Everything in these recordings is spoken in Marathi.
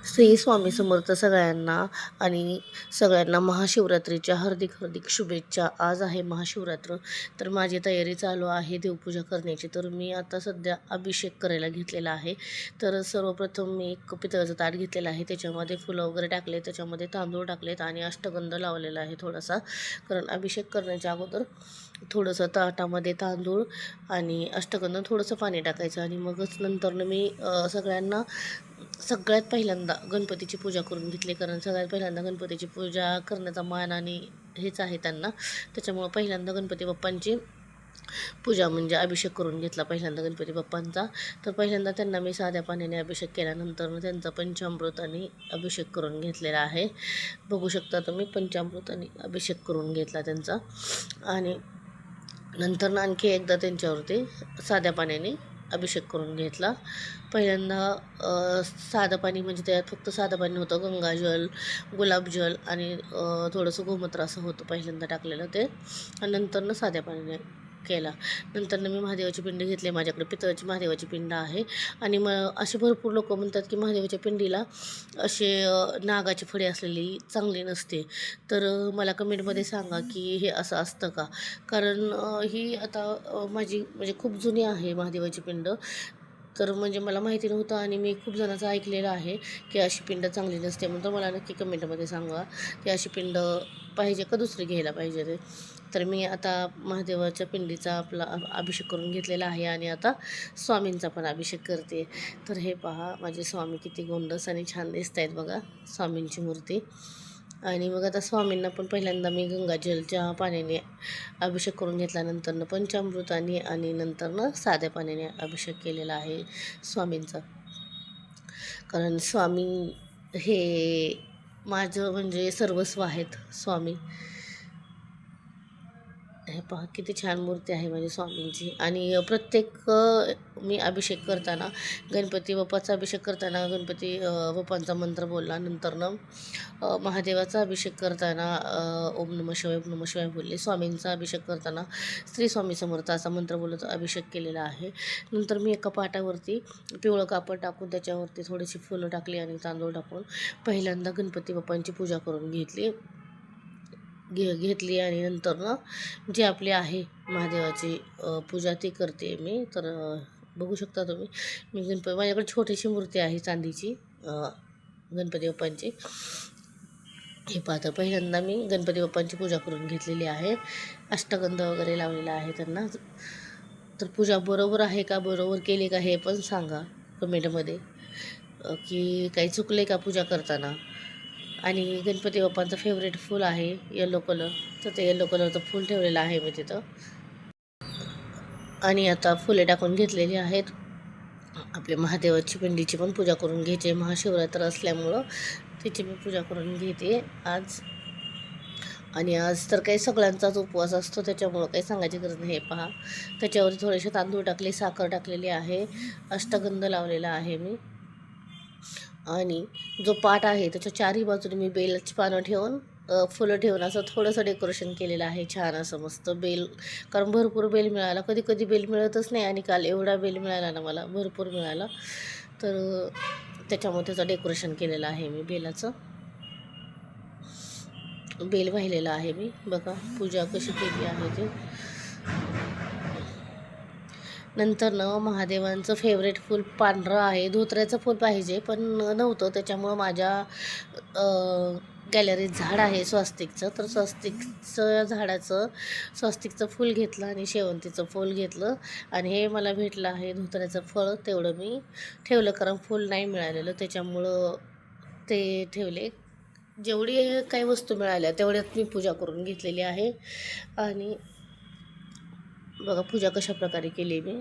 श्री स्वामी समर्थ सगळ्यांना आणि सगळ्यांना महाशिवरात्रीच्या हार्दिक हार्दिक शुभेच्छा. आज आहे महाशिवरात्र, तर माझी तयारी चालू आहे देवपूजा करण्याची. तर मी आता सध्या अभिषेक करायला घेतलेला आहे. तर सर्वप्रथम मी एक पितळाचं ताट घेतलेलं आहे, त्याच्यामध्ये फुलं वगैरे टाकले, त्याच्यामध्ये तांदूळ टाकलेत आणि अष्टगंध लावलेला आहे थोडासा. कारण अभिषेक करण्याच्या अगोदर थोडंसं ताटामध्ये तांदूळ आणि अष्टगंध थोडंसं पाणी टाकायचं आणि मगच नंतरनं मी सगळ्यात पहिल्यांदा गणपतीची पूजा करून घेतली. कारण सगळ्यात पहिल्यांदा गणपतीची पूजा करण्याचा मान आणि हेच आहे त्यांना, त्याच्यामुळं पहिल्यांदा गणपती बाप्पांची पूजा म्हणजे अभिषेक करून घेतला पहिल्यांदा गणपती बाप्पांचा. तर पहिल्यांदा त्यांना मी साध्या पाण्याने अभिषेक केल्यानंतर त्यांचा पंचामृताने अभिषेक करून घेतलेला आहे. बघू शकता तुम्ही, पंचामृताने अभिषेक करून घेतला त्यांचा आणि नंतर आणखी एकदा त्यांच्यावरती साध्या पाण्याने अभिषेक करून घेतला. पहिल्यांदा साधं पाणी म्हणजे त्यात फक्त साधं पाणी होतं, गंगाजल, गुलाबजल आणि थोडंसं गोमूत्र असं होतं पहिल्यांदा टाकलेलं ते. आणि नंतरनं साध्या पाण्याने केला. नंतरनं मी महादेवाची पिंड घेतली. माझ्याकडे पितळाची महादेवाची पिंड आहे आणि असे भरपूर लोक म्हणतात की महादेवाच्या पिंडीला असे नागाची फळे असलेली चांगली नसते. तर मला कमेंटमध्ये सांगा की हे असं असतं का? कारण ही आता माझी म्हणजे खूप जुनी आहे महादेवाची पिंड. तर म्हणजे मला माहिती नव्हतं आणि मी खूप जणांचं ऐकलेलं आहे की अशी पिंड चांगली नसते. म्हणून मला नक्की कमेंटमध्ये सांगा की अशी पिंड पाहिजे का दुसरी घ्यायला पाहिजे ते. तर मी आता महादेवाच्या पिंडीचा आपला अभिषेक करून घेतलेला आहे आणि आता स्वामींचा पण अभिषेक करते. तर हे पहा, माझे स्वामी किती गोंडस आणि छान दिसत आहेत बघा, स्वामींची मूर्ती. आणि मग आता स्वामींना पण पहिल्यांदा मी गंगाजलच्या पाण्याने अभिषेक करून घेतल्यानंतरनं पंचामृताने आणि नंतरनं साध्या पाण्याने अभिषेक केलेला आहे स्वामींचा. कारण स्वामी हे माझं म्हणजे सर्वस्व आहेत स्वामी. हे पहा किती छान मूर्ती आहे माझी स्वामींची. आणि प्रत्येक मी अभिषेक करताना गणपती बाप्पाचा अभिषेक करताना गणपती बाप्पांचा मंत्र बोलला, नंतरनं महादेवाचा अभिषेक करताना ओम नमः शिवाय ओम नमः शिवाय बोलले. स्वामींचा अभिषेक करताना श्री स्वामी समर्थाचा मंत्र बोलत अभिषेक केलेला आहे. नंतर मी एका पाटावरती पिवळं कापड टाकून त्याच्यावरती थोडीशी फुलं टाकली आणि तांदूळ टाकून पहिल्यांदा गणपती बाप्पांची पूजा करून घेतली आणि नंतरनं जे आपली आहे महादेवाची पूजा ती करते मी. तर बघू शकता तुम्ही, मी माझ्याकडे छोटीशी मूर्ती आहे चांदीची गणपती बाप्पांची. हे पाहता, पहिल्यांदा मी गणपती बाप्पांची पूजा करून घेतलेली आहे, अष्टगंध वगैरे लावलेला आहे त्यांना. तर पूजा बरोबर आहे का, बरोबर केली का हे पण सांगा कमेंटमध्ये की काही चुकले का पूजा करताना. आणि गणपती बाप्पांचं फेवरेट फूल आहे येलो कलर, तर ते येलो कलरचं फूल ठेवलेलं आहे मी तिथं. आणि आता फुले टाकून घेतलेली आहेत. आपल्या महादेवाची पिंडीची पण पूजा करून घ्यायची. महाशिवरात्र असल्यामुळं तिची मी पूजा करून घेते आज. आणि आज तर काही सगळ्यांचाच उपवास असतो, त्याच्यामुळं काही सांगायची गरज नाही. हे पहा, त्याच्यावर थोडेसे तांदूळ टाकले, साखर टाकलेली आहे, अष्टगंध लावलेला आहे मी. आणि जो पाट आहे त्याच्या चारही बाजूने मी बेलची पानं ठेवून फुलं ठेवून असं थोडंसं डेकोरेशन केलेलं आहे, छान असं मस्त बेल. कारण भरपूर बेल मिळाला, कधी कधी बेल मिळतच नाही आणि काल एवढा बेल मिळाला ना मला, भरपूर मिळाला. तर त्याच्यामुळे त्याचं डेकोरेशन केलेलं आहे मी बेलाचं. बेल वाहिलेलं आहे मी, बघा पूजा कशी केली आहे ते. नंतर महादेवांचं फेवरेट फूल पांढरं आहे, धोत्र्याचं फूल पाहिजे पण नव्हतं, त्याच्यामुळं माझ्या गॅलरीत झाड आहे स्वस्तिकचं. तर स्वस्तिकचं फूल घेतलं आणि शेवंतीचं फूल घेतलं आणि हे मला भेटलं आहे धोत्र्याचं फळ. तेवढं मी ठेवलं कारण फूल नाही मिळालेलं, त्याच्यामुळं ते ठेवले. जेवढी काही वस्तू मिळाल्या तेवढ्यात मी पूजा करून घेतलेली आहे. आणि बघा पूजा कशा प्रकारे केली मी.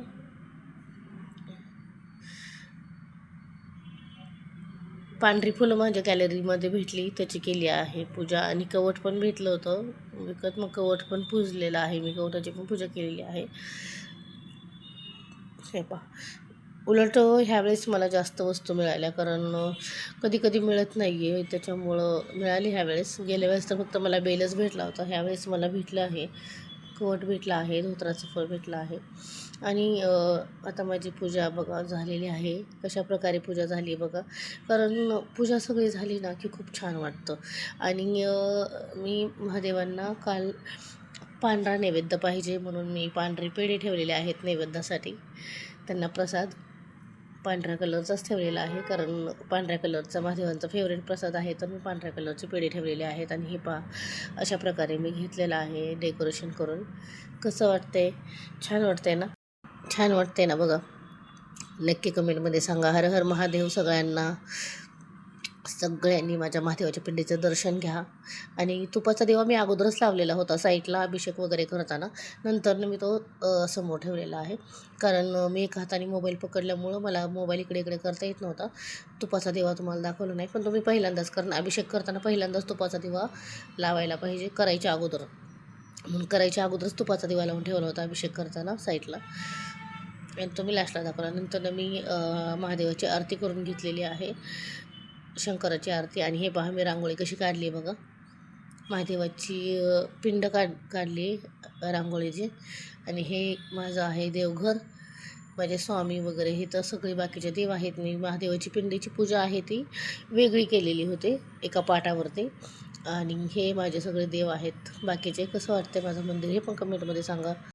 पांढरी फुलं माझ्या गॅलरीमध्ये भेटली, त्याची केली आहे पूजा. आणि कवट पण भेटलं होतं विकत, मग कवट पण पूजलेलं आहे मी, कवटाची पण पूजा केलेली आहे. हे पहा, उलट ह्यावेळेस मला जास्त वस्तू मिळाल्या, कारण कधी कधी मिळत नाही आहे, त्याच्यामुळं मिळाली ह्यावेळेस. गेल्या वेळेस तर फक्त मला बेलच भेटला होता, ह्यावेळेस मला भेटलं आहे कवट भेटला आहे, धोत्राचं फळ भेटलं आहे. आणि आता माझी पूजा बघा झालेली आहे. कशा प्रकारे पूजा झाली आहे बघा. कारण पूजा सगळी झाली ना की खूप छान वाटतं. आणि मी महादेवांना काल पांढरा नैवेद्य पाहिजे म्हणून मी पांढरे पेढे ठेवलेले आहेत नैवेद्यासाठी. त्यांना प्रसाद पांढऱ्या कलरचाच ठेवलेला आहे, कारण पांढऱ्या कलरचा महादेवांचा फेवरेट प्रसाद आहे, तर मी पांढऱ्या कलरचे पेढे ठेवलेले आहेत. आणि हे पहा, अशा प्रकारे मी घेतलेलं आहे डेकोरेशन करून. कसं वाटतंय? छान वाटतंय ना? छान वाटतंय ना बघा. नक्की कमेंटमध्ये सांगा. हर हर महादेव सगळ्यांना. सगळ्यांनी माझ्या महादेवाच्या पिंडीचं दर्शन घ्या. आणि तुपाचा दिवा मी अगोदरच लावलेला होता साईडला अभिषेक वगैरे करताना. नंतर मी तो समोर ठेवलेला आहे, कारण मी एका हाताने मोबाईल पकडल्यामुळं मला मोबाईल इकडे इकडे करता येत नव्हता. तुपाचा दिवा तुम्हाला दाखवला नाही, पण तुम्ही पहिल्यांदाच अभिषेक करताना पहिल्यांदाच तुपाचा दिवा लावायला पाहिजे, करायच्या अगोदर. म्हणून करायच्या अगोदरच तुपाचा दिवा लावून ठेवला होता अभिषेक करताना साईडला, आणि तो मी लास्टला दाखवला. नंतर मी महादेवाची आरती करून घेतलेली आहे, शंकराची आरती. आणि हे पहा, मी रांगोळी कशी काढली बघा. महादेवाची पिंड काढली रांगोळीची. आणि हे माझं आहे देवघर, माझे स्वामी वगैरे हे तर सगळे बाकीचे देव आहेत. मी महादेवाची पिंडीची पूजा आहे ती वेगळी केलेली होती एका पाटावरती. आणि हे माझे सगळे देव आहेत बाकीचे. कसं वाटतं माझं मंदिर हे पण कमेंटमध्ये सांगा.